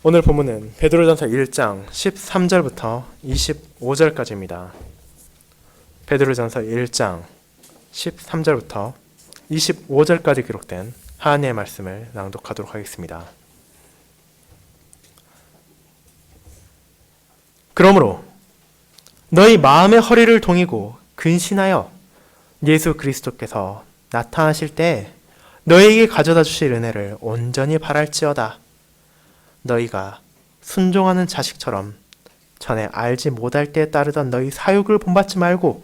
오늘 본문은 베드로전서 1장 13절부터 25절까지입니다. 베드로전서 1장 13절부터 25절까지 기록된 하나님의 말씀을 낭독하도록 하겠습니다. 그러므로 너희 마음의 허리를 동이고 근신하여 예수 그리스도께서 나타나실 때에 너희에게 가져다 주실 은혜를 온전히 바랄지어다. 너희가 순종하는 자식처럼 전에 알지 못할 때에 따르던 너희 사육을 본받지 말고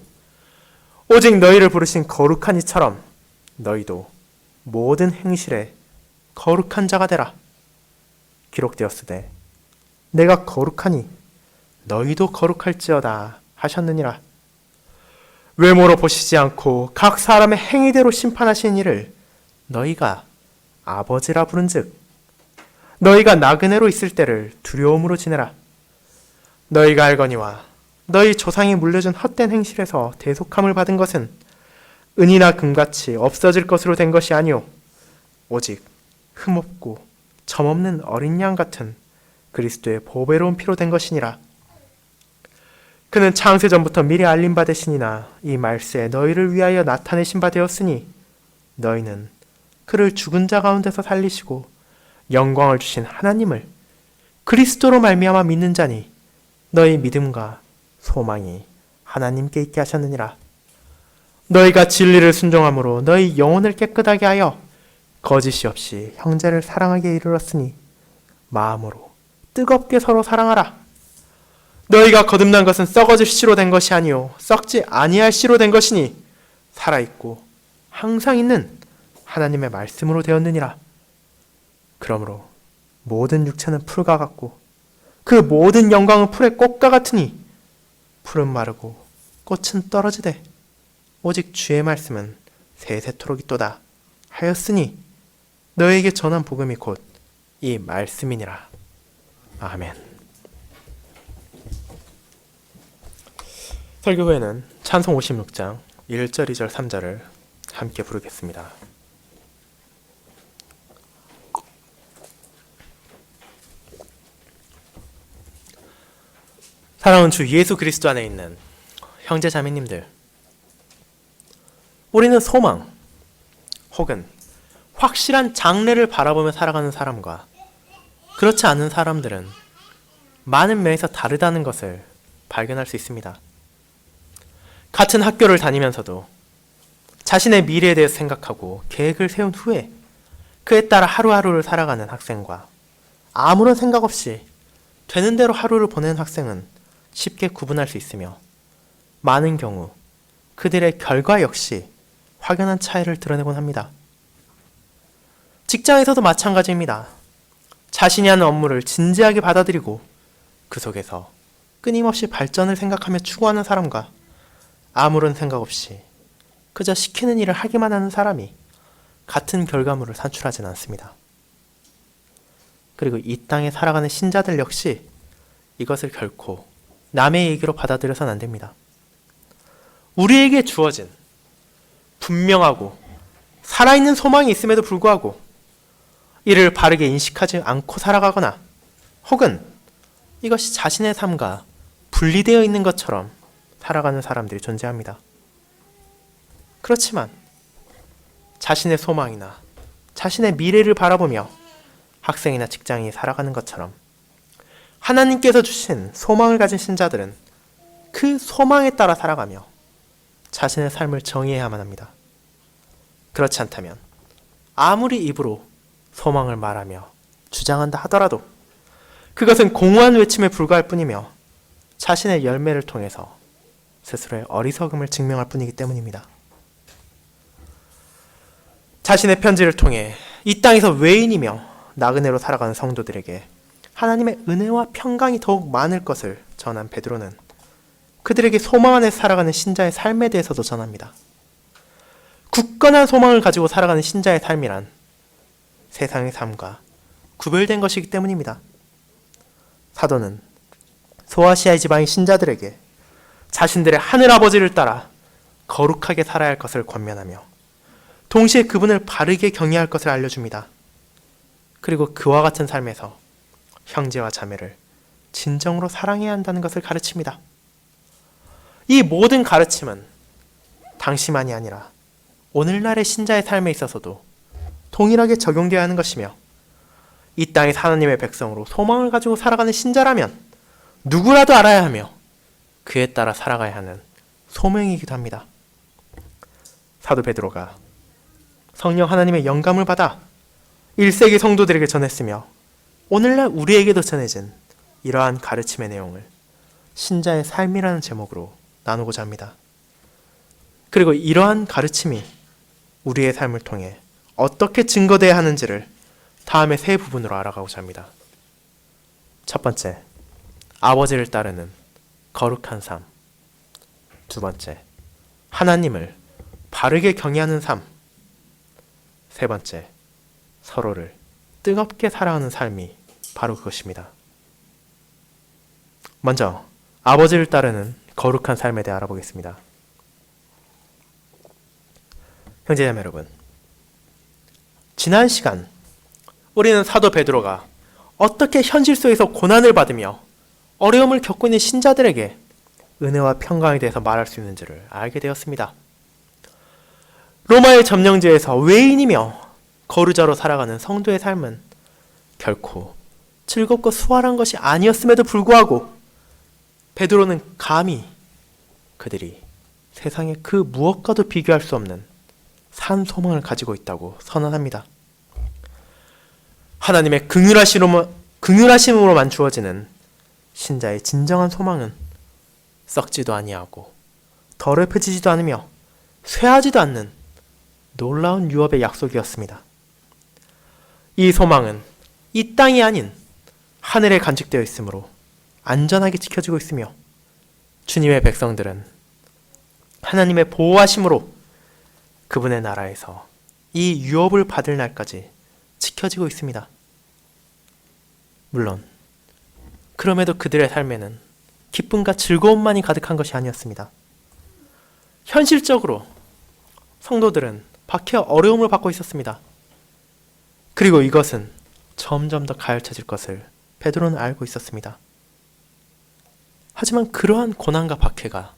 오직 너희를 부르신 거룩한 이처럼 너희도 모든 행실에 거룩한 자가 되라. 기록되었으되 내가 거룩하니 너희도 거룩할지어다 하셨느니라. 외모로 보시지 않고 각 사람의 행위대로 심판하신 이를 너희가 아버지라 부른즉 너희가 나그네로 있을 때를 두려움으로 지내라. 너희가 알거니와 너희 조상이 물려준 헛된 행실에서 대속함을 받은 것은 은이나 금같이 없어질 것으로 된 것이 아니오 오직 흠없고 점없는 어린 양 같은 그리스도의 보배로운 피로 된 것이니라. 그는 창세전부터 미리 알림 받으시니나 이 말세에 너희를 위하여 나타내신 바 되었으니 너희는 그를 죽은 자 가운데서 살리시고 영광을 주신 하나님을 그리스도로 말미암아 믿는 자니 너희 믿음과 소망이 하나님께 있게 하셨느니라. 너희가 진리를 순종함으로 너희 영혼을 깨끗하게 하여 거짓이 없이 형제를 사랑하게 이르렀으니 마음으로 뜨겁게 서로 사랑하라. 너희가 거듭난 것은 썩어질 씨로 된 것이 아니요 썩지 아니할 씨로 된 것이니 살아있고 항상 있는 하나님의 말씀으로 되었느니라. 그러므로 모든 육체는 풀과 같고 그 모든 영광은 풀의 꽃과 같으니 풀은 마르고 꽃은 떨어지되 오직 주의 말씀은 세세토록 있도다 하였으니 너에게 전한 복음이 곧 이 말씀이니라. 아멘. 설교 후에는 찬송 56장 1절, 2절, 3절을 함께 부르겠습니다. 사랑하는 주 예수 그리스도 안에 있는 형제 자매님들, 우리는 소망 혹은 확실한 장래를 바라보며 살아가는 사람과 그렇지 않은 사람들은 많은 면에서 다르다는 것을 발견할 수 있습니다. 같은 학교를 다니면서도 자신의 미래에 대해서 생각하고 계획을 세운 후에 그에 따라 하루하루를 살아가는 학생과 아무런 생각 없이 되는 대로 하루를 보내는 학생은 쉽게 구분할 수 있으며 많은 경우 그들의 결과 역시 확연한 차이를 드러내곤 합니다. 직장에서도 마찬가지입니다. 자신이 하는 업무를 진지하게 받아들이고 그 속에서 끊임없이 발전을 생각하며 추구하는 사람과 아무런 생각 없이 그저 시키는 일을 하기만 하는 사람이 같은 결과물을 산출하진 않습니다. 그리고 이 땅에 살아가는 신자들 역시 이것을 결코 남의 얘기로 받아들여서는 안 됩니다. 우리에게 주어진 분명하고 살아있는 소망이 있음에도 불구하고 이를 바르게 인식하지 않고 살아가거나 혹은 이것이 자신의 삶과 분리되어 있는 것처럼 살아가는 사람들이 존재합니다. 그렇지만 자신의 소망이나 자신의 미래를 바라보며 학생이나 직장인이 살아가는 것처럼 하나님께서 주신 소망을 가진 신자들은 그 소망에 따라 살아가며 자신의 삶을 정의해야만 합니다. 그렇지 않다면 아무리 입으로 소망을 말하며 주장한다 하더라도 그것은 공허한 외침에 불과할 뿐이며 자신의 열매를 통해서 스스로의 어리석음을 증명할 뿐이기 때문입니다. 자신의 편지를 통해 이 땅에서 외인이며 나그네로 살아가는 성도들에게 하나님의 은혜와 평강이 더욱 많을 것을 전한 베드로는 그들에게 소망 안에 살아가는 신자의 삶에 대해서도 전합니다. 굳건한 소망을 가지고 살아가는 신자의 삶이란 세상의 삶과 구별된 것이기 때문입니다. 사도는 소아시아의 지방의 신자들에게 자신들의 하늘아버지를 따라 거룩하게 살아야 할 것을 권면하며 동시에 그분을 바르게 경외할 것을 알려줍니다. 그리고 그와 같은 삶에서 형제와 자매를 진정으로 사랑해야 한다는 것을 가르칩니다. 이 모든 가르침은 당시만이 아니라 오늘날의 신자의 삶에 있어서도 동일하게 적용되어야 하는 것이며, 이 땅의 하나님의 백성으로 소망을 가지고 살아가는 신자라면 누구라도 알아야 하며 그에 따라 살아가야 하는 소명이기도 합니다. 사도 베드로가 성령 하나님의 영감을 받아 1세기 성도들에게 전했으며 오늘날 우리에게도 전해진 이러한 가르침의 내용을 신자의 삶이라는 제목으로 나누고자 합니다. 그리고 이러한 가르침이 우리의 삶을 통해 어떻게 증거되어야 하는지를 다음의 세 부분으로 알아가고자 합니다. 첫 번째, 아버지를 따르는 거룩한 삶. 두 번째, 하나님을 바르게 경외하는 삶. 세 번째, 서로를 뜨겁게 사랑하는 삶이 바로 그것입니다. 먼저 아버지를 따르는 거룩한 삶에 대해 알아보겠습니다. 형제자매 여러분, 지난 시간 우리는 사도 베드로가 어떻게 현실 속에서 고난을 받으며 어려움을 겪고 있는 신자들에게 은혜와 평강에 대해서 말할 수 있는지를 알게 되었습니다. 로마의 점령지에서 외인이며 거류자로 살아가는 성도의 삶은 결코 즐겁고 수월한 것이 아니었음에도 불구하고 베드로는 감히 그들이 세상의 그 무엇과도 비교할 수 없는 산 소망을 가지고 있다고 선언합니다. 하나님의 긍휼하심으로만 주어지는 신자의 진정한 소망은 썩지도 아니하고 더럽혀지지도 않으며 쇠하지도 않는 놀라운 유업의 약속이었습니다. 이 소망은 이 땅이 아닌 하늘에 간직되어 있으므로 안전하게 지켜지고 있으며, 주님의 백성들은 하나님의 보호하심으로 그분의 나라에서 이 유업을 받을 날까지 지켜지고 있습니다. 물론 그럼에도 그들의 삶에는 기쁨과 즐거움만이 가득한 것이 아니었습니다. 현실적으로 성도들은 박해와 어려움을 받고 있었습니다. 그리고 이것은 점점 더 가열차질 것을 베드로는 알고 있었습니다. 하지만 그러한 고난과 박해가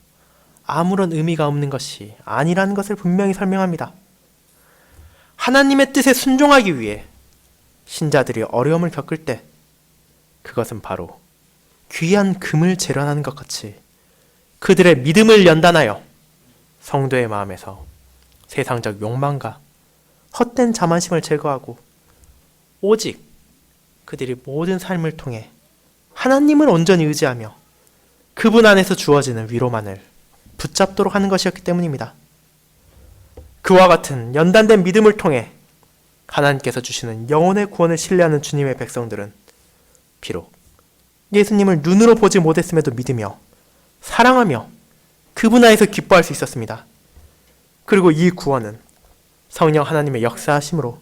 아무런 의미가 없는 것이 아니라는 것을 분명히 설명합니다. 하나님의 뜻에 순종하기 위해 신자들이 어려움을 겪을 때 그것은 바로 귀한 금을 재련하는 것 같이 그들의 믿음을 연단하여 성도의 마음에서 세상적 욕망과 헛된 자만심을 제거하고 오직 그들이 모든 삶을 통해 하나님을 온전히 의지하며 그분 안에서 주어지는 위로만을 붙잡도록 하는 것이었기 때문입니다. 그와 같은 연단된 믿음을 통해 하나님께서 주시는 영혼의 구원을 신뢰하는 주님의 백성들은 비록 예수님을 눈으로 보지 못했음에도 믿으며 사랑하며 그분 안에서 기뻐할 수 있었습니다. 그리고 이 구원은 성령 하나님의 역사하심으로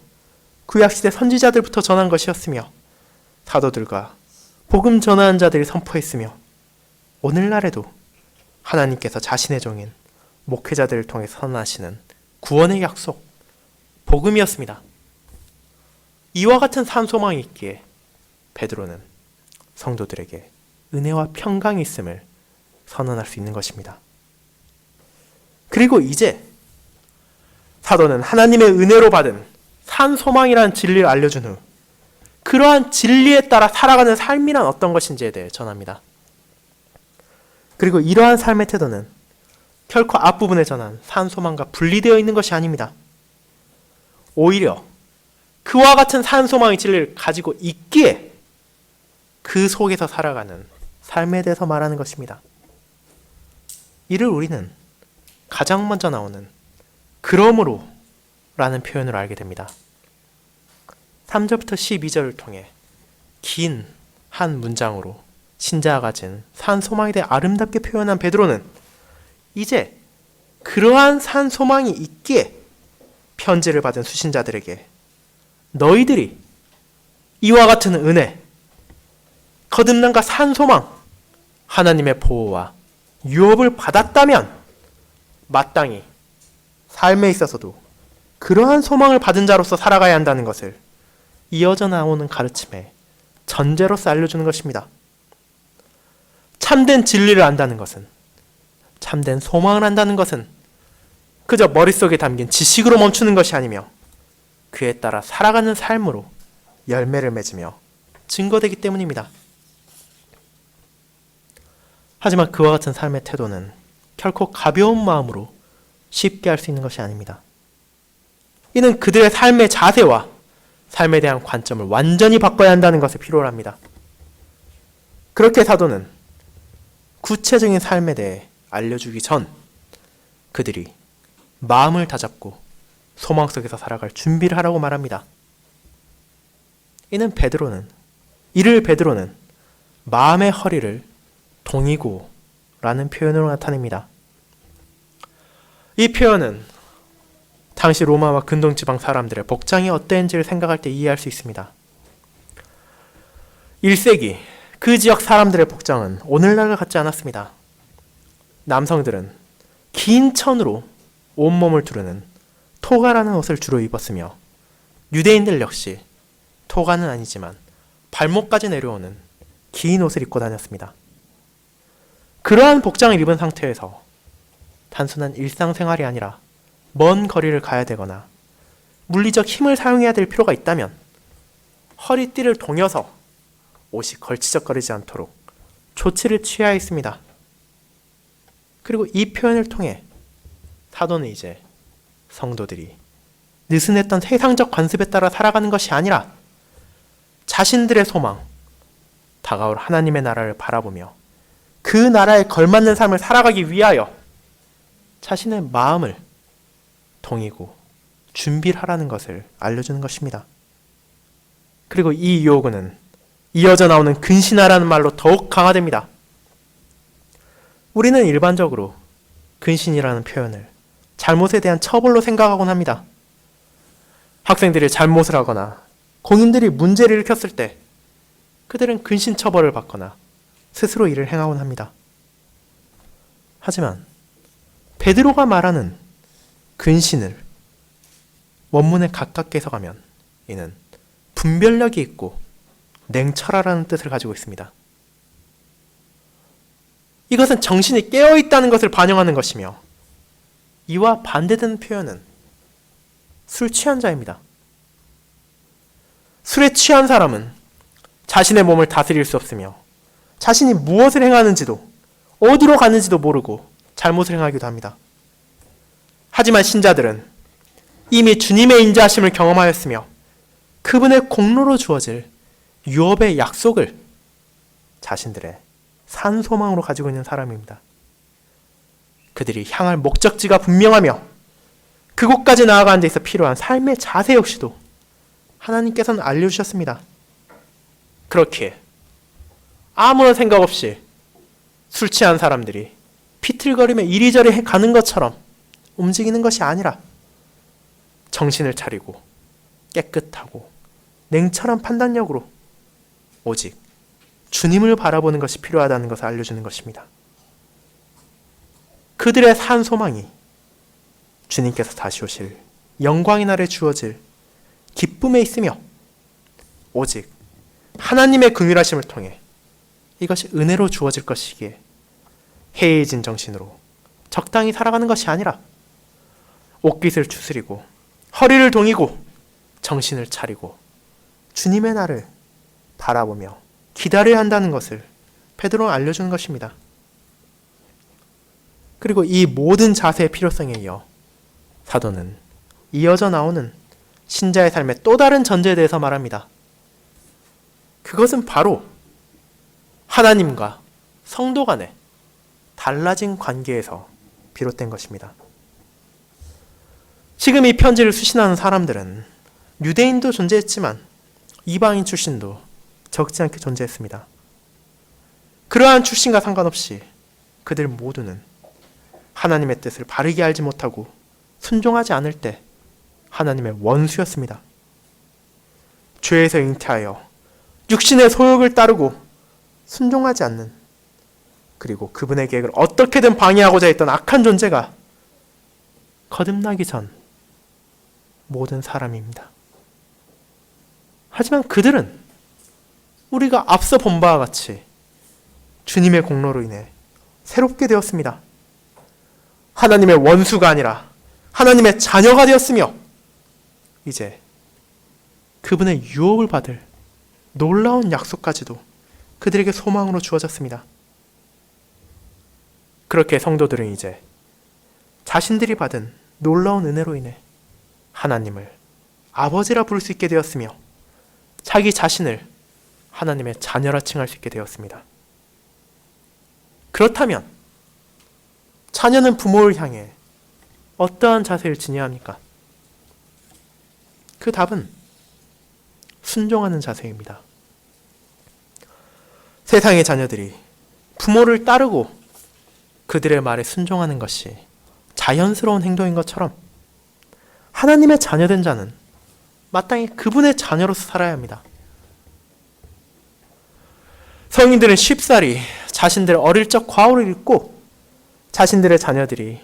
구약시대 선지자들부터 전한 것이었으며 사도들과 복음 전하는 자들이 선포했으며 오늘날에도 하나님께서 자신의 종인 목회자들을 통해 선언하시는 구원의 약속, 복음이었습니다. 이와 같은 산 소망이 있기에 베드로는 성도들에게 은혜와 평강이 있음을 선언할 수 있는 것입니다. 그리고 이제 사도는 하나님의 은혜로 받은 산 소망이라는 진리를 알려준 후 그러한 진리에 따라 살아가는 삶이란 어떤 것인지에 대해 전합니다. 그리고 이러한 삶의 태도는 결코 앞부분에 전한 산 소망과 분리되어 있는 것이 아닙니다. 오히려 그와 같은 산 소망의 진리를 가지고 있기에 그 속에서 살아가는 삶에 대해서 말하는 것입니다. 이를 우리는 가장 먼저 나오는 그러므로 라는 표현으로 알게 됩니다. 3절부터 12절을 통해 긴 한 문장으로 신자가 가진 산 소망에 대해 아름답게 표현한 베드로는 이제 그러한 산 소망이 있기에 편지를 받은 수신자들에게 너희들이 이와 같은 은혜, 거듭남과 산 소망, 하나님의 보호와 유업을 받았다면 마땅히 삶에 있어서도 그러한 소망을 받은 자로서 살아가야 한다는 것을 이어져 나오는 가르침에 전제로서 알려주는 것입니다. 참된 진리를 안다는 것은, 참된 소망을 안다는 것은 그저 머릿속에 담긴 지식으로 멈추는 것이 아니며 그에 따라 살아가는 삶으로 열매를 맺으며 증거되기 때문입니다. 하지만 그와 같은 삶의 태도는 결코 가벼운 마음으로 쉽게 할 수 있는 것이 아닙니다. 이는 그들의 삶의 자세와 삶에 대한 관점을 완전히 바꿔야 한다는 것을 필요로 합니다. 그렇게 사도는 구체적인 삶에 대해 알려주기 전 그들이 마음을 다잡고 소망 속에서 살아갈 준비를 하라고 말합니다. 이를 베드로는 마음의 허리를 동이고 라는 표현으로 나타냅니다. 이 표현은 당시 로마와 근동지방 사람들의 복장이 어땠는지를 생각할 때 이해할 수 있습니다. 1세기 그 지역 사람들의 복장은 오늘날과 같지 않았습니다. 남성들은 긴 천으로 온몸을 두르는 토가라는 옷을 주로 입었으며 유대인들 역시 토가는 아니지만 발목까지 내려오는 긴 옷을 입고 다녔습니다. 그러한 복장을 입은 상태에서 단순한 일상생활이 아니라 먼 거리를 가야 되거나 물리적 힘을 사용해야 될 필요가 있다면 허리띠를 동여서 옷이 걸치적거리지 않도록 조치를 취해야 했습니다. 그리고 이 표현을 통해 사도는 이제 성도들이 느슨했던 세상적 관습에 따라 살아가는 것이 아니라 자신들의 소망, 다가올 하나님의 나라를 바라보며 그 나라에 걸맞는 삶을 살아가기 위하여 자신의 마음을 동이고 준비를 하라는 것을 알려주는 것입니다. 그리고 이 요구는 이어져 나오는 근신하라는 말로 더욱 강화됩니다. 우리는 일반적으로 근신이라는 표현을 잘못에 대한 처벌로 생각하곤 합니다. 학생들이 잘못을 하거나 공인들이 문제를 일으켰을 때 그들은 근신 처벌을 받거나 스스로 이를 행하곤 합니다. 하지만 베드로가 말하는 근신을 원문에 가깝게 해석하면 이는 분별력이 있고 냉철하라는 뜻을 가지고 있습니다. 이것은 정신이 깨어있다는 것을 반영하는 것이며 이와 반대되는 표현은 술 취한 자입니다. 술에 취한 사람은 자신의 몸을 다스릴 수 없으며 자신이 무엇을 행하는지도 어디로 가는지도 모르고 잘못을 행하기도 합니다. 하지만 신자들은 이미 주님의 인자하심을 경험하였으며 그분의 공로로 주어질 유업의 약속을 자신들의 산 소망으로 가지고 있는 사람입니다. 그들이 향할 목적지가 분명하며 그곳까지 나아가는 데 있어 필요한 삶의 자세 역시도 하나님께서는 알려주셨습니다. 그렇기에 아무런 생각 없이 술 취한 사람들이 비틀거리며 이리저리 가는 것처럼 움직이는 것이 아니라 정신을 차리고 깨끗하고 냉철한 판단력으로 오직 주님을 바라보는 것이 필요하다는 것을 알려주는 것입니다. 그들의 산 소망이 주님께서 다시 오실 영광의 날에 주어질 기쁨에 있으며 오직 하나님의 긍휼하심을 통해 이것이 은혜로 주어질 것이기에 해이해진 정신으로 적당히 살아가는 것이 아니라 옷깃을 추스리고 허리를 동이고 정신을 차리고 주님의 날을 바라보며 기다려야 한다는 것을 베드로는 알려주는 것입니다. 그리고 이 모든 자세의 필요성에 이어 사도는 이어져 나오는 신자의 삶의 또 다른 전제에 대해서 말합니다. 그것은 바로 하나님과 성도 간의 달라진 관계에서 비롯된 것입니다. 지금 이 편지를 수신하는 사람들은 유대인도 존재했지만 이방인 출신도 적지 않게 존재했습니다. 그러한 출신과 상관없이 그들 모두는 하나님의 뜻을 바르게 알지 못하고 순종하지 않을 때 하나님의 원수였습니다. 죄에서 잉태하여 육신의 소욕을 따르고 순종하지 않는, 그리고 그분의 계획을 어떻게든 방해하고자 했던 악한 존재가 거듭나기 전 모든 사람입니다. 하지만 그들은 우리가 앞서 본 바와 같이 주님의 공로로 인해 새롭게 되었습니다. 하나님의 원수가 아니라 하나님의 자녀가 되었으며 이제 그분의 유업을 받을 놀라운 약속까지도 그들에게 소망으로 주어졌습니다. 그렇게 성도들은 이제 자신들이 받은 놀라운 은혜로 인해 하나님을 아버지라 부를 수 있게 되었으며 자기 자신을 하나님의 자녀라 칭할 수 있게 되었습니다. 그렇다면 자녀는 부모를 향해 어떠한 자세를 지녀야 합니까? 그 답은 순종하는 자세입니다. 세상의 자녀들이 부모를 따르고 그들의 말에 순종하는 것이 자연스러운 행동인 것처럼 하나님의 자녀된 자는 마땅히 그분의 자녀로서 살아야 합니다. 성인들은 쉽사리 자신들의 어릴 적 과오를 잊고 자신들의 자녀들이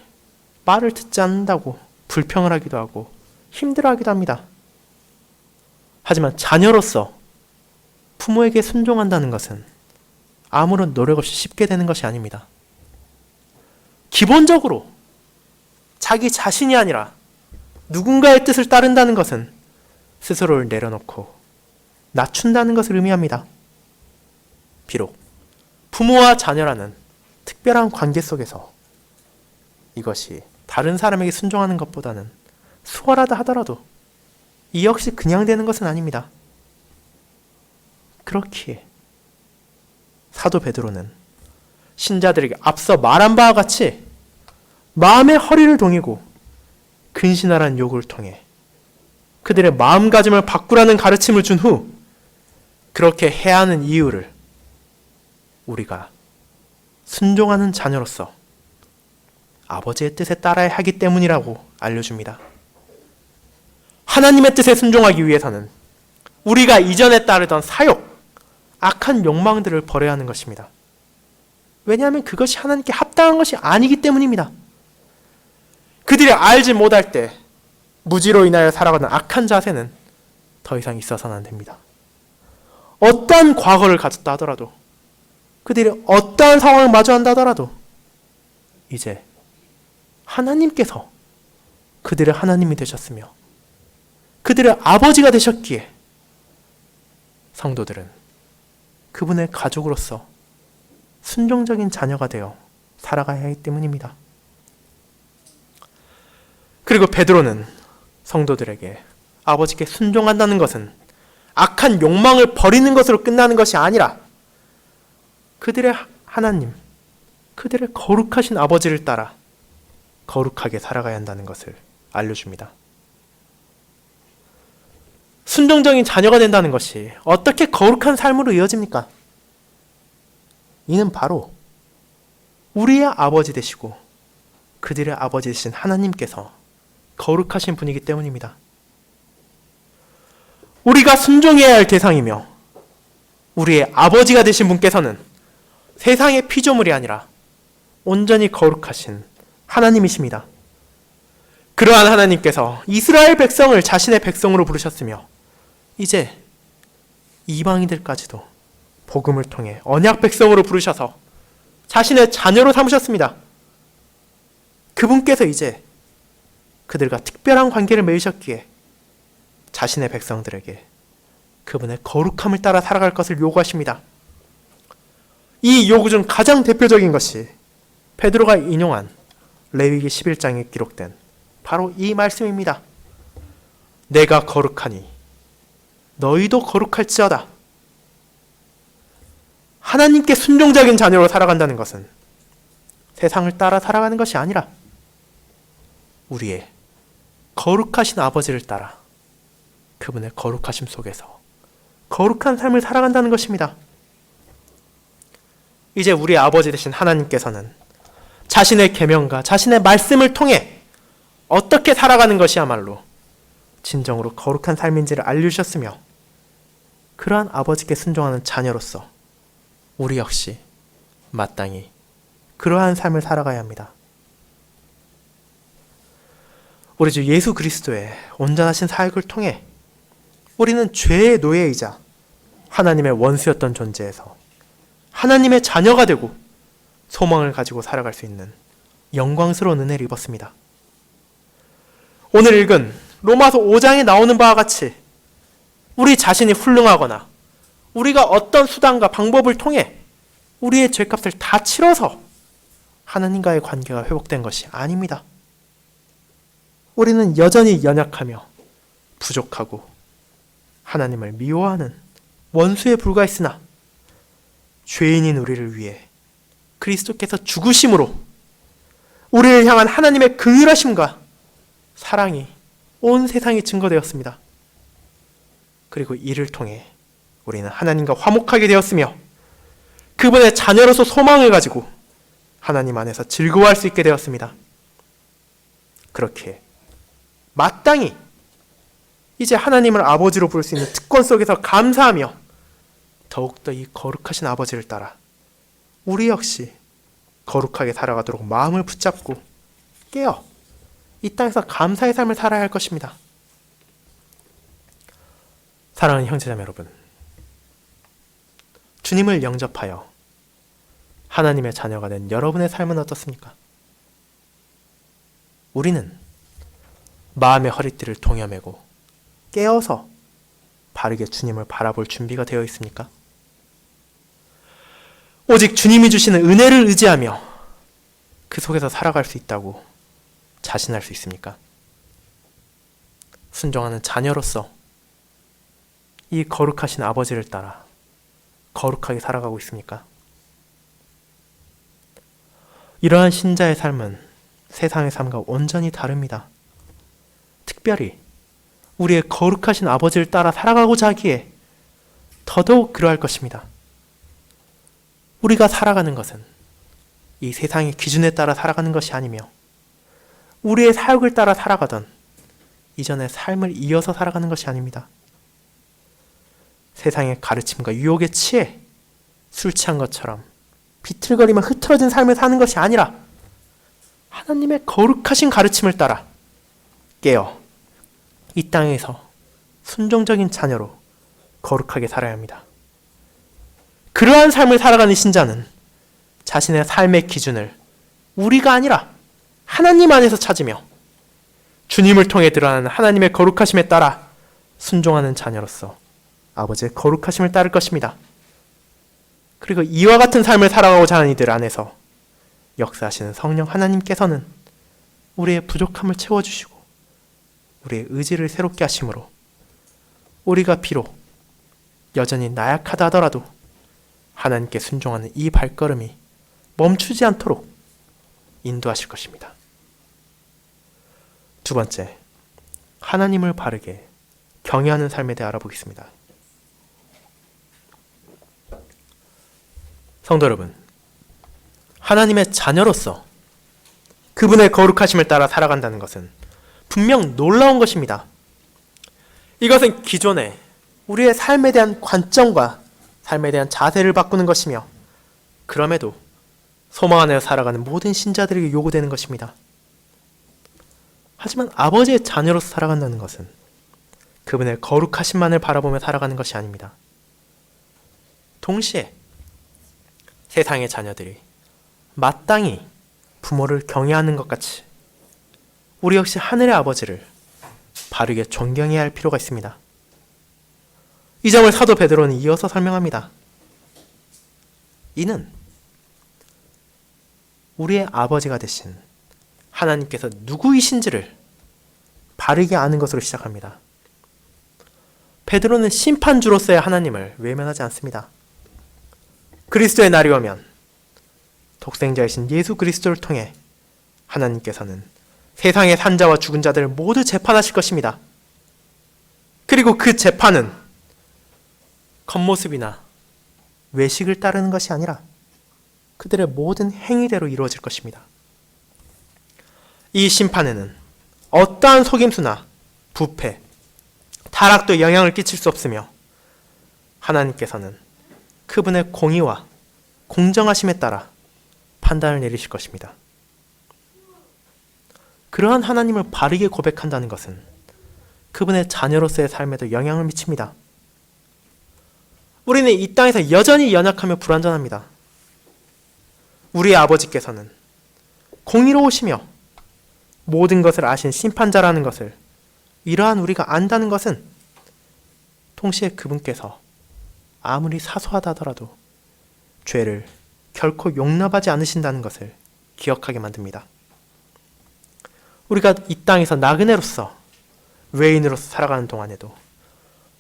말을 듣지 않는다고 불평을 하기도 하고 힘들어하기도 합니다. 하지만 자녀로서 부모에게 순종한다는 것은 아무런 노력 없이 쉽게 되는 것이 아닙니다. 기본적으로 자기 자신이 아니라 누군가의 뜻을 따른다는 것은 스스로를 내려놓고 낮춘다는 것을 의미합니다. 비록 부모와 자녀라는 특별한 관계 속에서 이것이 다른 사람에게 순종하는 것보다는 수월하다 하더라도 이 역시 그냥 되는 것은 아닙니다. 그렇기에 사도 베드로는 신자들에게 앞서 말한 바와 같이 마음의 허리를 동이고 근신하라는 요구를 통해 그들의 마음가짐을 바꾸라는 가르침을 준 후 그렇게 해야 하는 이유를 우리가 순종하는 자녀로서 아버지의 뜻에 따라야 하기 때문이라고 알려줍니다. 하나님의 뜻에 순종하기 위해서는 우리가 이전에 따르던 사욕, 악한 욕망들을 버려야 하는 것입니다. 왜냐하면 그것이 하나님께 합당한 것이 아니기 때문입니다. 그들이 알지 못할 때 무지로 인하여 살아가는 악한 자세는 더 이상 있어서는 안 됩니다. 어떠한 과거를 가졌다 하더라도 그들이 어떠한 상황을 마주한다 하더라도 이제 하나님께서 그들의 하나님이 되셨으며 그들의 아버지가 되셨기에 성도들은 그분의 가족으로서 순종적인 자녀가 되어 살아가야 하기 때문입니다. 그리고 베드로는 성도들에게 아버지께 순종한다는 것은 악한 욕망을 버리는 것으로 끝나는 것이 아니라 그들의 하나님, 그들의 거룩하신 아버지를 따라 거룩하게 살아가야 한다는 것을 알려줍니다. 순종적인 자녀가 된다는 것이 어떻게 거룩한 삶으로 이어집니까? 이는 바로 우리의 아버지 되시고 그들의 아버지 되신 하나님께서 거룩하신 분이기 때문입니다. 우리가 순종해야 할 대상이며 우리의 아버지가 되신 분께서는 세상의 피조물이 아니라 온전히 거룩하신 하나님이십니다. 그러한 하나님께서 이스라엘 백성을 자신의 백성으로 부르셨으며 이제 이방인들까지도 복음을 통해 언약 백성으로 부르셔서 자신의 자녀로 삼으셨습니다. 그분께서 이제 그들과 특별한 관계를 맺으셨기에 자신의 백성들에게 그분의 거룩함을 따라 살아갈 것을 요구하십니다. 이 요구 중 가장 대표적인 것이 베드로가 인용한 레위기 11장에 기록된 바로 이 말씀입니다. 내가 거룩하니 너희도 거룩할지어다. 하나님께 순종적인 자녀로 살아간다는 것은 세상을 따라 살아가는 것이 아니라 우리의 거룩하신 아버지를 따라 그분의 거룩하심 속에서 거룩한 삶을 살아간다는 것입니다. 이제 우리 아버지 되신 하나님께서는 자신의 계명과 자신의 말씀을 통해 어떻게 살아가는 것이야말로 진정으로 거룩한 삶인지를 알려주셨으며 그러한 아버지께 순종하는 자녀로서 우리 역시 마땅히 그러한 삶을 살아가야 합니다. 우리 주 예수 그리스도의 온전하신 사역을 통해 우리는 죄의 노예이자 하나님의 원수였던 존재에서 하나님의 자녀가 되고 소망을 가지고 살아갈 수 있는 영광스러운 은혜를 입었습니다. 오늘 읽은 로마서 5장에 나오는 바와 같이 우리 자신이 훌륭하거나 우리가 어떤 수단과 방법을 통해 우리의 죄값을 다 치러서 하나님과의 관계가 회복된 것이 아닙니다. 우리는 여전히 연약하며 부족하고 하나님을 미워하는 원수에 불과했으나 죄인인 우리를 위해 그리스도께서 죽으심으로 우리를 향한 하나님의 긍휼하심과 사랑이 온 세상에 증거되었습니다. 그리고 이를 통해 우리는 하나님과 화목하게 되었으며 그분의 자녀로서 소망을 가지고 하나님 안에서 즐거워할 수 있게 되었습니다. 그렇게 마땅히 이제 하나님을 아버지로 부를 수 있는 특권 속에서 감사하며 더욱더 이 거룩하신 아버지를 따라 우리 역시 거룩하게 살아가도록 마음을 붙잡고 깨어 이 땅에서 감사의 삶을 살아야 할 것입니다. 사랑하는 형제자매 여러분, 주님을 영접하여 하나님의 자녀가 된 여러분의 삶은 어떻습니까? 우리는 마음의 허리띠를 동여매고 깨어서 바르게 주님을 바라볼 준비가 되어 있습니까? 오직 주님이 주시는 은혜를 의지하며 그 속에서 살아갈 수 있다고 자신할 수 있습니까? 순종하는 자녀로서 이 거룩하신 아버지를 따라 거룩하게 살아가고 있습니까? 이러한 신자의 삶은 세상의 삶과 온전히 다릅니다. 특별히 우리의 거룩하신 아버지를 따라 살아가고자 하기에 더더욱 그러할 것입니다. 우리가 살아가는 것은 이 세상의 기준에 따라 살아가는 것이 아니며 우리의 사역을 따라 살아가던 이전의 삶을 이어서 살아가는 것이 아닙니다. 세상의 가르침과 유혹에 취해 술 취한 것처럼 비틀거리며 흐트러진 삶을 사는 것이 아니라 하나님의 거룩하신 가르침을 따라 깨어 이 땅에서 순종적인 자녀로 거룩하게 살아야 합니다. 그러한 삶을 살아가는 신자는 자신의 삶의 기준을 우리가 아니라 하나님 안에서 찾으며 주님을 통해 드러나는 하나님의 거룩하심에 따라 순종하는 자녀로서 아버지의 거룩하심을 따를 것입니다. 그리고 이와 같은 삶을 살아가고자 하는 이들 안에서 역사하시는 성령 하나님께서는 우리의 부족함을 채워주시고 우리의 의지를 새롭게 하심으로 우리가 비록 여전히 나약하다 하더라도 하나님께 순종하는 이 발걸음이 멈추지 않도록 인도하실 것입니다. 두 번째, 하나님을 바르게 경외하는 삶에 대해 알아보겠습니다. 성도 여러분, 하나님의 자녀로서 그분의 거룩하심을 따라 살아간다는 것은 분명 놀라운 것입니다. 이것은 기존에 우리의 삶에 대한 관점과 삶에 대한 자세를 바꾸는 것이며 그럼에도 소망 안에서 살아가는 모든 신자들에게 요구되는 것입니다. 하지만 아버지의 자녀로서 살아간다는 것은 그분의 거룩하심만을 바라보며 살아가는 것이 아닙니다. 동시에 세상의 자녀들이 마땅히 부모를 경외하는 것 같이 우리 역시 하늘의 아버지를 바르게 존경해야 할 필요가 있습니다. 이 점을 사도 베드로는 이어서 설명합니다. 이는 우리의 아버지가 되신 하나님께서 누구이신지를 바르게 아는 것으로 시작합니다. 베드로는 심판주로서의 하나님을 외면하지 않습니다. 그리스도의 날이 오면 독생자이신 예수 그리스도를 통해 하나님께서는 세상의 산자와 죽은 자들을 모두 재판하실 것입니다. 그리고 그 재판은 겉모습이나 외식을 따르는 것이 아니라 그들의 모든 행위대로 이루어질 것입니다. 이 심판에는 어떠한 속임수나 부패, 타락도 영향을 끼칠 수 없으며 하나님께서는 그분의 공의와 공정하심에 따라 판단을 내리실 것입니다. 그러한 하나님을 바르게 고백한다는 것은 그분의 자녀로서의 삶에도 영향을 미칩니다. 우리는 이 땅에서 여전히 연약하며 불완전합니다. 우리의 아버지께서는 공의로우시며 모든 것을 아신 심판자라는 것을 이러한 우리가 안다는 것은 동시에 그분께서 아무리 사소하다 하더라도 죄를 결코 용납하지 않으신다는 것을 기억하게 만듭니다. 우리가 이 땅에서 나그네로서 외인으로서 살아가는 동안에도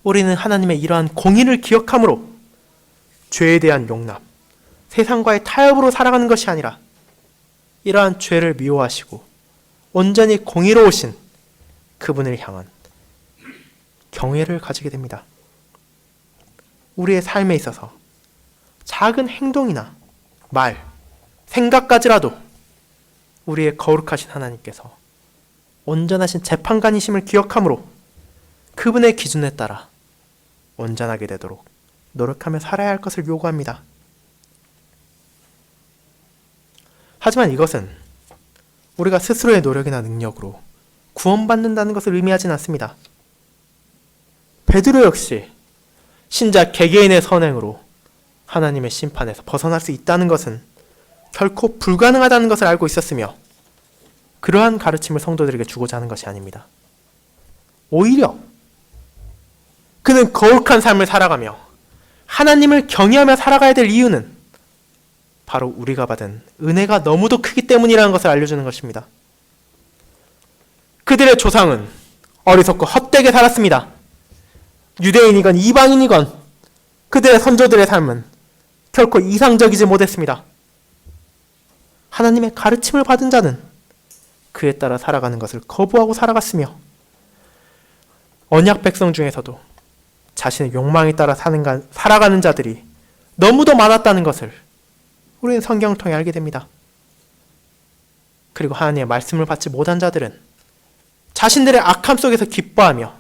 우리는 하나님의 이러한 공의를 기억함으로 죄에 대한 용납, 세상과의 타협으로 살아가는 것이 아니라 이러한 죄를 미워하시고 온전히 공의로우신 그분을 향한 경외를 가지게 됩니다. 우리의 삶에 있어서 작은 행동이나 말, 생각까지라도 우리의 거룩하신 하나님께서 온전하신 재판관이심을 기억함으로 그분의 기준에 따라 온전하게 되도록 노력하며 살아야 할 것을 요구합니다. 하지만 이것은 우리가 스스로의 노력이나 능력으로 구원받는다는 것을 의미하진 않습니다. 베드로 역시 신자 개개인의 선행으로 하나님의 심판에서 벗어날 수 있다는 것은 결코 불가능하다는 것을 알고 있었으며 그러한 가르침을 성도들에게 주고자 하는 것이 아닙니다. 오히려 그는 거룩한 삶을 살아가며 하나님을 경외하며 살아가야 될 이유는 바로 우리가 받은 은혜가 너무도 크기 때문이라는 것을 알려주는 것입니다. 그들의 조상은 어리석고 헛되게 살았습니다. 유대인이건 이방인이건 그들의 선조들의 삶은 결코 이상적이지 못했습니다. 하나님의 가르침을 받은 자는 그에 따라 살아가는 것을 거부하고 살아갔으며 언약 백성 중에서도 자신의 욕망에 따라 살아가는 자들이 너무도 많았다는 것을 우리는 성경을 통해 알게 됩니다. 그리고 하나님의 말씀을 받지 못한 자들은 자신들의 악함 속에서 기뻐하며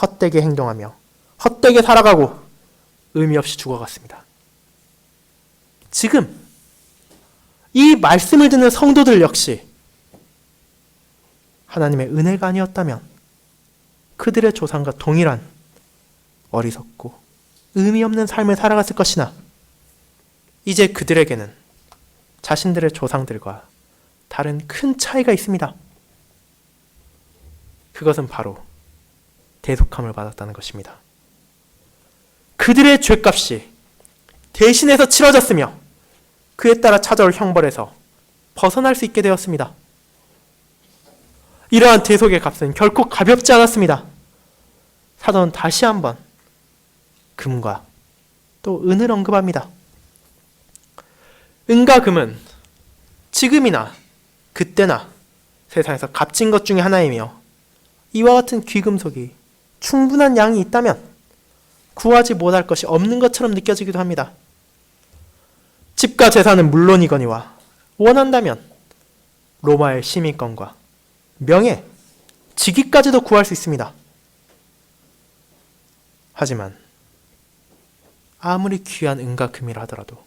헛되게 행동하며 헛되게 살아가고 의미 없이 죽어갔습니다. 지금 이 말씀을 듣는 성도들 역시 하나님의 은혜가 아니었다면 그들의 조상과 동일한 어리석고 의미 없는 삶을 살아갔을 것이나 이제 그들에게는 자신들의 조상들과 다른 큰 차이가 있습니다. 그것은 바로 대속함을 받았다는 것입니다. 그들의 죄값이 대신해서 치러졌으며 그에 따라 찾아올 형벌에서 벗어날 수 있게 되었습니다. 이러한 대속의 값은 결코 가볍지 않았습니다. 사도는 다시 한번 금과 또 은을 언급합니다. 은과 금은 지금이나 그때나 세상에서 값진 것 중에 하나이며 이와 같은 귀금속이 충분한 양이 있다면 구하지 못할 것이 없는 것처럼 느껴지기도 합니다. 집과 재산은 물론이거니와 원한다면 로마의 시민권과 명예, 직위까지도 구할 수 있습니다. 하지만 아무리 귀한 은과 금이라 하더라도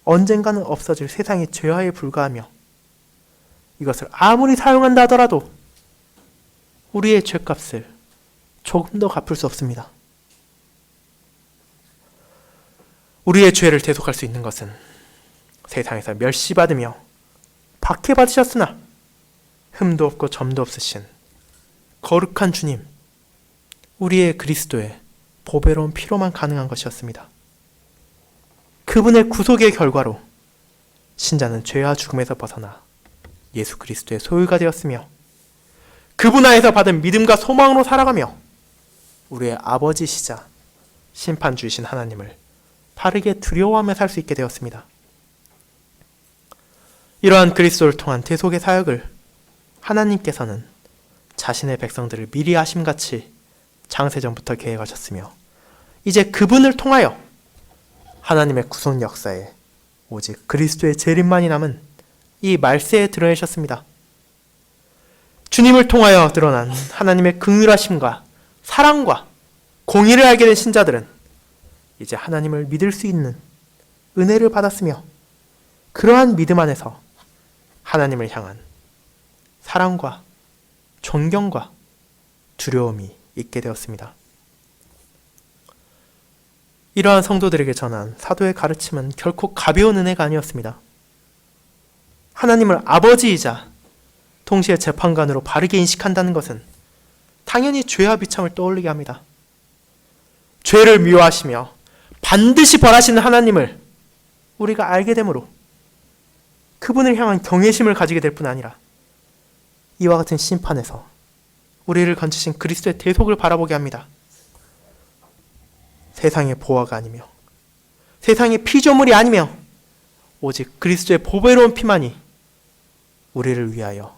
언젠가는 없어질 세상의 죄화에 불과하며 이것을 아무리 사용한다 하더라도 우리의 죄값을 조금 더 갚을 수 없습니다. 우리의 죄를 대속할 수 있는 것은 세상에서 멸시받으며 박해받으셨으나 흠도 없고 점도 없으신 거룩한 주님, 우리의 그리스도의 보배로운 피로만 가능한 것이었습니다. 그분의 구속의 결과로 신자는 죄와 죽음에서 벗어나 예수 그리스도의 소유가 되었으며 그분 안에서 받은 믿음과 소망으로 살아가며 우리의 아버지시자 심판주이신 하나님을 바르게 두려워하며 살 수 있게 되었습니다. 이러한 그리스도를 통한 대속의 사역을 하나님께서는 자신의 백성들을 미리 아심같이 창세전부터 계획하셨으며 이제 그분을 통하여 하나님의 구속 역사에 오직 그리스도의 재림만이 남은 이 말세에 드러내셨습니다. 주님을 통하여 드러난 하나님의 긍휼하심과 사랑과 공의를 알게 된 신자들은 이제 하나님을 믿을 수 있는 은혜를 받았으며 그러한 믿음 안에서 하나님을 향한 사랑과 존경과 두려움이 있게 되었습니다. 이러한 성도들에게 전한 사도의 가르침은 결코 가벼운 은혜가 아니었습니다. 하나님을 아버지이자 동시에 재판관으로 바르게 인식한다는 것은 당연히 죄와 비참을 떠올리게 합니다. 죄를 미워하시며 반드시 벌하시는 하나님을 우리가 알게 되므로 그분을 향한 경외심을 가지게 될 뿐 아니라 이와 같은 심판에서 우리를 건지신 그리스도의 대속을 바라보게 합니다. 세상의 보화가 아니며 세상의 피조물이 아니며 오직 그리스도의 보배로운 피만이 우리를 위하여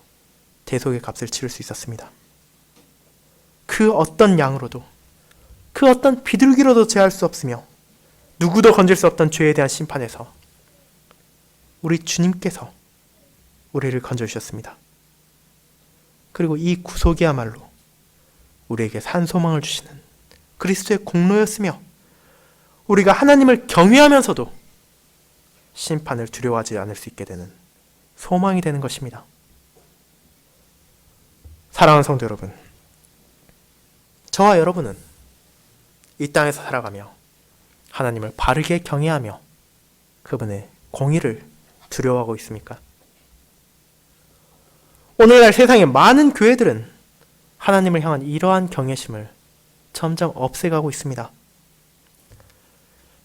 대속의 값을 치를 수 있었습니다. 그 어떤 양으로도 그 어떤 비둘기로도 제할 수 없으며 누구도 건질 수 없던 죄에 대한 심판에서 우리 주님께서 우리를 건져주셨습니다. 그리고 이 구속이야말로 우리에게 산소망을 주시는 그리스도의 공로였으며 우리가 하나님을 경외하면서도 심판을 두려워하지 않을 수 있게 되는 소망이 되는 것입니다. 사랑하는 성도 여러분, 저와 여러분은 이 땅에서 살아가며 하나님을 바르게 경외하며 그분의 공의를 두려워하고 있습니까? 오늘날 세상의 많은 교회들은 하나님을 향한 이러한 경외심을 점점 없애가고 있습니다.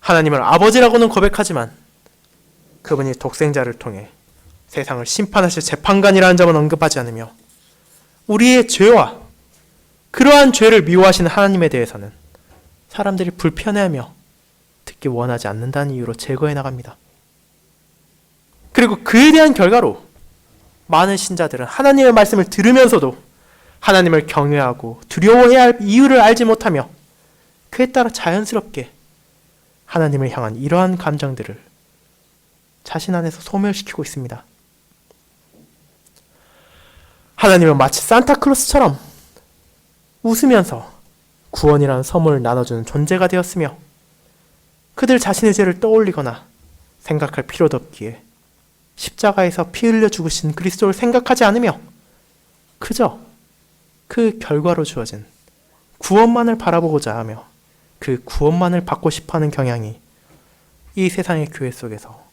하나님을 아버지라고는 고백하지만 그분이 독생자를 통해 세상을 심판하실 재판관이라는 점은 언급하지 않으며 우리의 죄와 그러한 죄를 미워하시는 하나님에 대해서는 사람들이 불편해하며 듣기 원하지 않는다는 이유로 제거해 나갑니다. 그리고 그에 대한 결과로 많은 신자들은 하나님의 말씀을 들으면서도 하나님을 경외하고 두려워해야 할 이유를 알지 못하며 그에 따라 자연스럽게 하나님을 향한 이러한 감정들을 자신 안에서 소멸시키고 있습니다. 하나님은 마치 산타클로스처럼 웃으면서 구원이라는 선물을 나눠주는 존재가 되었으며 그들 자신의 죄를 떠올리거나 생각할 필요도 없기에 십자가에서 피 흘려 죽으신 그리스도를 생각하지 않으며 그저 그 결과로 주어진 구원만을 바라보고자 하며 그 구원만을 받고 싶어하는 경향이 이 세상의 교회 속에서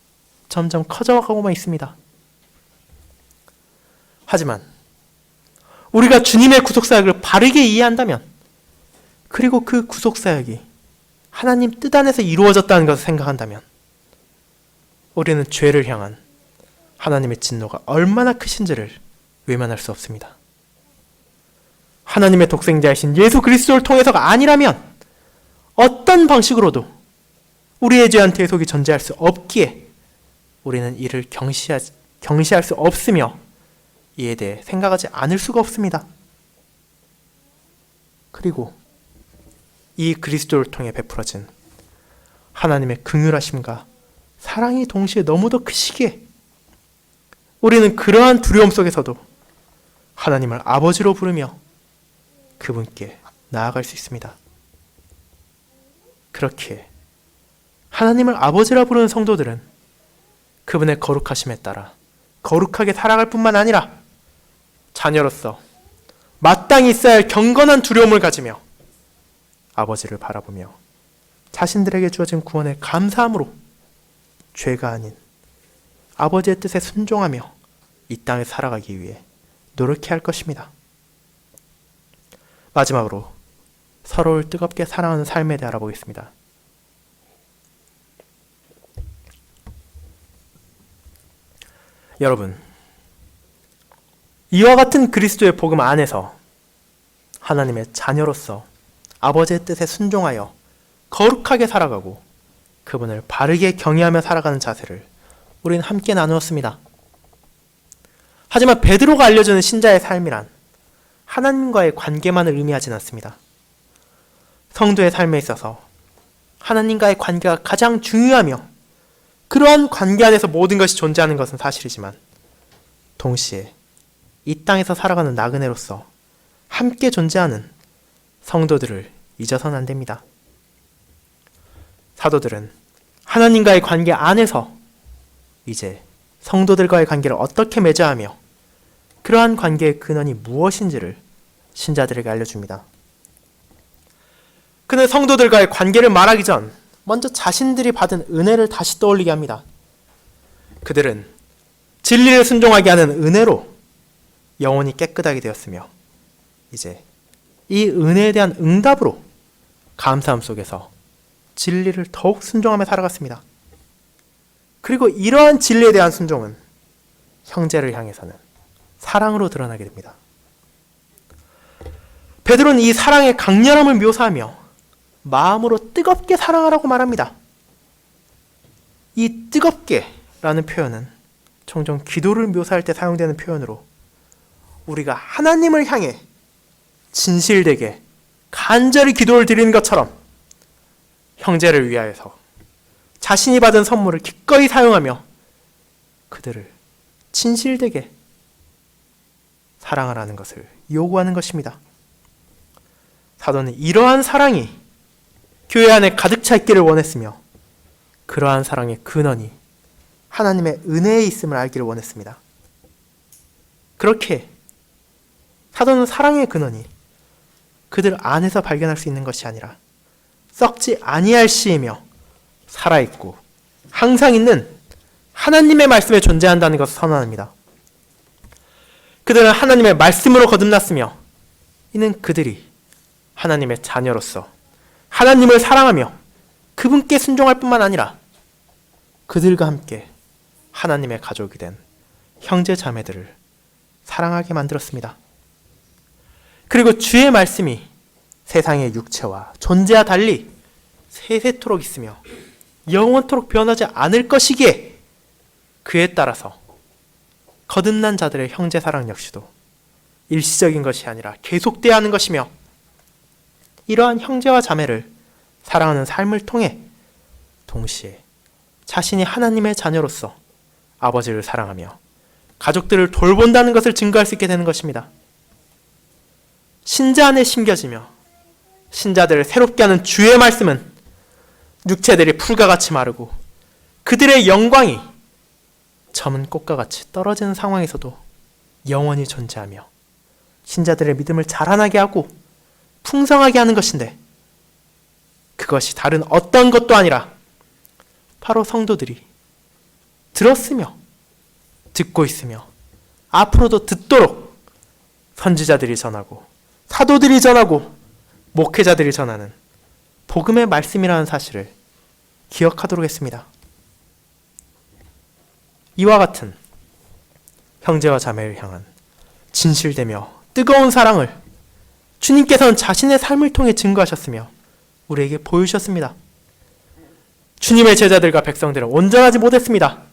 점점 커져가고만 있습니다. 하지만 우리가 주님의 구속사역을 바르게 이해한다면 그리고 그 구속사역이 하나님 뜻 안에서 이루어졌다는 것을 생각한다면 우리는 죄를 향한 하나님의 진노가 얼마나 크신지를 외면할 수 없습니다. 하나님의 독생자이신 예수 그리스도를 통해서가 아니라면 어떤 방식으로도 우리에 대한 대속이 존재할 수 없기에 우리는 이를 경시할 수 없으며 이에 대해 생각하지 않을 수가 없습니다. 그리고 이 그리스도를 통해 베풀어진 하나님의 긍휼하심과 사랑이 동시에 너무도 크시기에 우리는 그러한 두려움 속에서도 하나님을 아버지로 부르며 그분께 나아갈 수 있습니다. 그렇기에 하나님을 아버지라 부르는 성도들은 그분의 거룩하심에 따라 거룩하게 살아갈 뿐만 아니라 자녀로서 마땅히 있어야 할 경건한 두려움을 가지며 아버지를 바라보며 자신들에게 주어진 구원에 감사함으로 죄가 아닌 아버지의 뜻에 순종하며 이 땅에 살아가기 위해 노력해야 할 것입니다. 마지막으로 서로를 뜨겁게 사랑하는 삶에 대해 알아보겠습니다. 여러분, 이와 같은 그리스도의 복음 안에서 하나님의 자녀로서 아버지의 뜻에 순종하여 거룩하게 살아가고 그분을 바르게 경외하며 살아가는 자세를 우리는 함께 나누었습니다. 하지만 베드로가 알려주는 신자의 삶이란 하나님과의 관계만을 의미하진 않습니다. 성도의 삶에 있어서 하나님과의 관계가 가장 중요하며 그러한 관계 안에서 모든 것이 존재하는 것은 사실이지만 동시에 이 땅에서 살아가는 나그네로서 함께 존재하는 성도들을 잊어서는 안 됩니다. 사도들은 하나님과의 관계 안에서 이제 성도들과의 관계를 어떻게 맺어야 하며 그러한 관계의 근원이 무엇인지를 신자들에게 알려줍니다. 그는 성도들과의 관계를 말하기 전 먼저 자신들이 받은 은혜를 다시 떠올리게 합니다. 그들은 진리를 순종하게 하는 은혜로 영혼이 깨끗하게 되었으며 이제 이 은혜에 대한 응답으로 감사함 속에서 진리를 더욱 순종하며 살아갔습니다. 그리고 이러한 진리에 대한 순종은 형제를 향해서는 사랑으로 드러나게 됩니다. 베드로는 이 사랑의 강렬함을 묘사하며 마음으로 뜨겁게 사랑하라고 말합니다. 이 뜨겁게라는 표현은 종종 기도를 묘사할 때 사용되는 표현으로 우리가 하나님을 향해 진실되게 간절히 기도를 드리는 것처럼 형제를 위하여서 자신이 받은 선물을 기꺼이 사용하며 그들을 진실되게 사랑하라는 것을 요구하는 것입니다. 사도는 이러한 사랑이 교회 안에 가득 차 있기를 원했으며 그러한 사랑의 근원이 하나님의 은혜에 있음을 알기를 원했습니다. 그렇게 사도는 사랑의 근원이 그들 안에서 발견할 수 있는 것이 아니라 썩지 아니할 시이며 살아있고 항상 있는 하나님의 말씀에 존재한다는 것을 선언합니다. 그들은 하나님의 말씀으로 거듭났으며 이는 그들이 하나님의 자녀로서 하나님을 사랑하며 그분께 순종할 뿐만 아니라 그들과 함께 하나님의 가족이 된 형제 자매들을 사랑하게 만들었습니다. 그리고 주의 말씀이 세상의 육체와 존재와 달리 세세토록 있으며 영원토록 변하지 않을 것이기에 그에 따라서 거듭난 자들의 형제 사랑 역시도 일시적인 것이 아니라 계속돼야 하는 것이며 이러한 형제와 자매를 사랑하는 삶을 통해 동시에 자신이 하나님의 자녀로서 아버지를 사랑하며 가족들을 돌본다는 것을 증거할 수 있게 되는 것입니다. 신자 안에 심겨지며 신자들을 새롭게 하는 주의 말씀은 육체들이 풀과 같이 마르고 그들의 영광이 저문 꽃과 같이 떨어지는 상황에서도 영원히 존재하며 신자들의 믿음을 자라나게 하고 풍성하게 하는 것인데 그것이 다른 어떤 것도 아니라 바로 성도들이 들었으며 듣고 있으며 앞으로도 듣도록 선지자들이 전하고 사도들이 전하고 목회자들이 전하는 복음의 말씀이라는 사실을 기억하도록 했습니다. 이와 같은 형제와 자매를 향한 진실되며 뜨거운 사랑을 주님께서는 자신의 삶을 통해 증거하셨으며 우리에게 보여주셨습니다. 주님의 제자들과 백성들은 온전하지 못했습니다.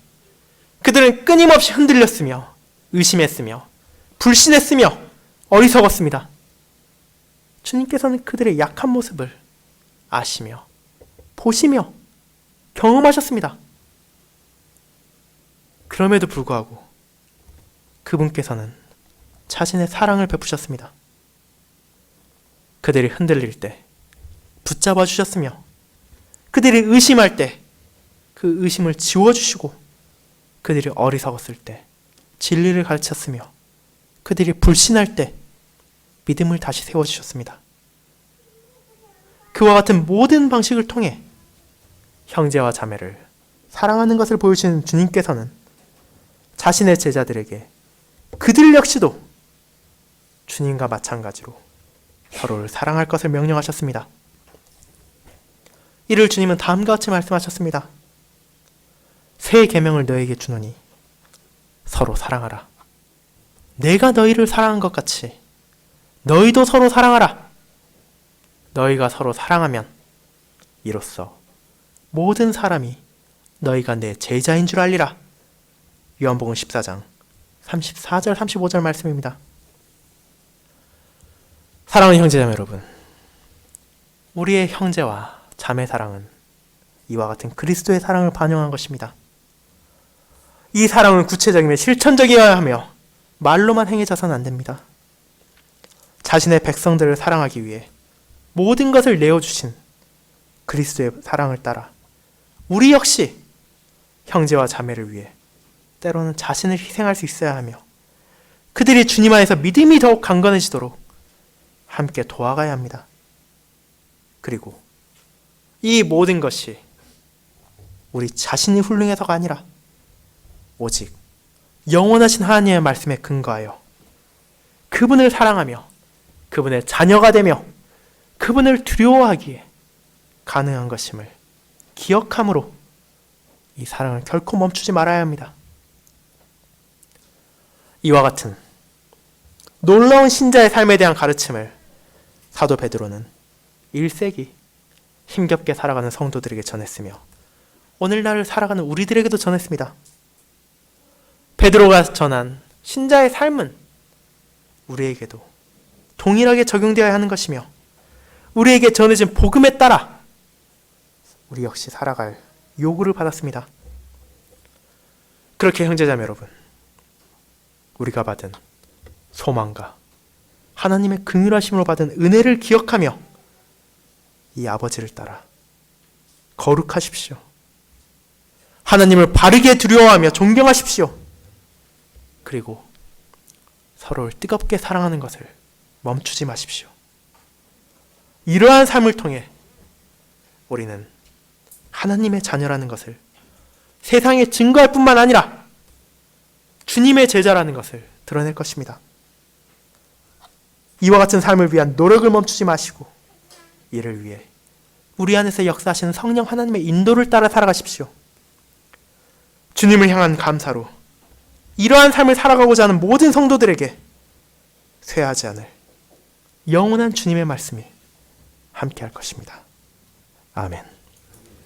그들은 끊임없이 흔들렸으며 의심했으며 불신했으며 어리석었습니다. 주님께서는 그들의 약한 모습을 아시며 보시며 경험하셨습니다. 그럼에도 불구하고 그분께서는 자신의 사랑을 베푸셨습니다. 그들이 흔들릴 때 붙잡아 주셨으며 그들이 의심할 때 그 의심을 지워주시고 그들이 어리석었을 때 진리를 가르쳤으며 그들이 불신할 때 믿음을 다시 세워주셨습니다. 그와 같은 모든 방식을 통해 형제와 자매를 사랑하는 것을 보여주시는 주님께서는 자신의 제자들에게 그들 역시도 주님과 마찬가지로 서로를 사랑할 것을 명령하셨습니다. 이를 주님은 다음과 같이 말씀하셨습니다. 새 계명을 너에게 주노니 서로 사랑하라. 내가 너희를 사랑한 것 같이 너희도 서로 사랑하라. 너희가 서로 사랑하면 이로써 모든 사람이 너희가 내 제자인 줄 알리라. 요한복음 14장 34절 35절 말씀입니다. 사랑하는 형제자매 여러분, 우리의 형제와 자매 사랑은 이와 같은 그리스도의 사랑을 반영한 것입니다. 이 사랑은 구체적이며 실천적이어야 하며 말로만 행해져서는 안 됩니다. 자신의 백성들을 사랑하기 위해 모든 것을 내어주신 그리스도의 사랑을 따라 우리 역시 형제와 자매를 위해 때로는 자신을 희생할 수 있어야 하며 그들이 주님 안에서 믿음이 더욱 강건해지도록 함께 도와가야 합니다. 그리고 이 모든 것이 우리 자신이 훌륭해서가 아니라 오직 영원하신 하나님의 말씀에 근거하여 그분을 사랑하며 그분의 자녀가 되며 그분을 두려워하기에 가능한 것임을 기억함으로 이 사랑을 결코 멈추지 말아야 합니다. 이와 같은 놀라운 신자의 삶에 대한 가르침을 사도 베드로는 1세기 힘겹게 살아가는 성도들에게 전했으며 오늘날 살아가는 우리들에게도 전했습니다. 베드로가 전한 신자의 삶은 우리에게도 동일하게 적용되어야 하는 것이며 우리에게 전해진 복음에 따라 우리 역시 살아갈 요구를 받았습니다. 그렇게 형제자매 여러분, 우리가 받은 소망과 하나님의 긍휼하심으로 받은 은혜를 기억하며 이 아버지를 따라 거룩하십시오. 하나님을 바르게 두려워하며 존경하십시오. 그리고 서로를 뜨겁게 사랑하는 것을 멈추지 마십시오. 이러한 삶을 통해 우리는 하나님의 자녀라는 것을 세상에 증거할 뿐만 아니라 주님의 제자라는 것을 드러낼 것입니다. 이와 같은 삶을 위한 노력을 멈추지 마시고 이를 위해 우리 안에서 역사하시는 성령 하나님의 인도를 따라 살아가십시오. 주님을 향한 감사로 이러한 삶을 살아가고자 하는 모든 성도들에게 쇠하지 않을 영원한 주님의 말씀이 함께할 것입니다. 아멘.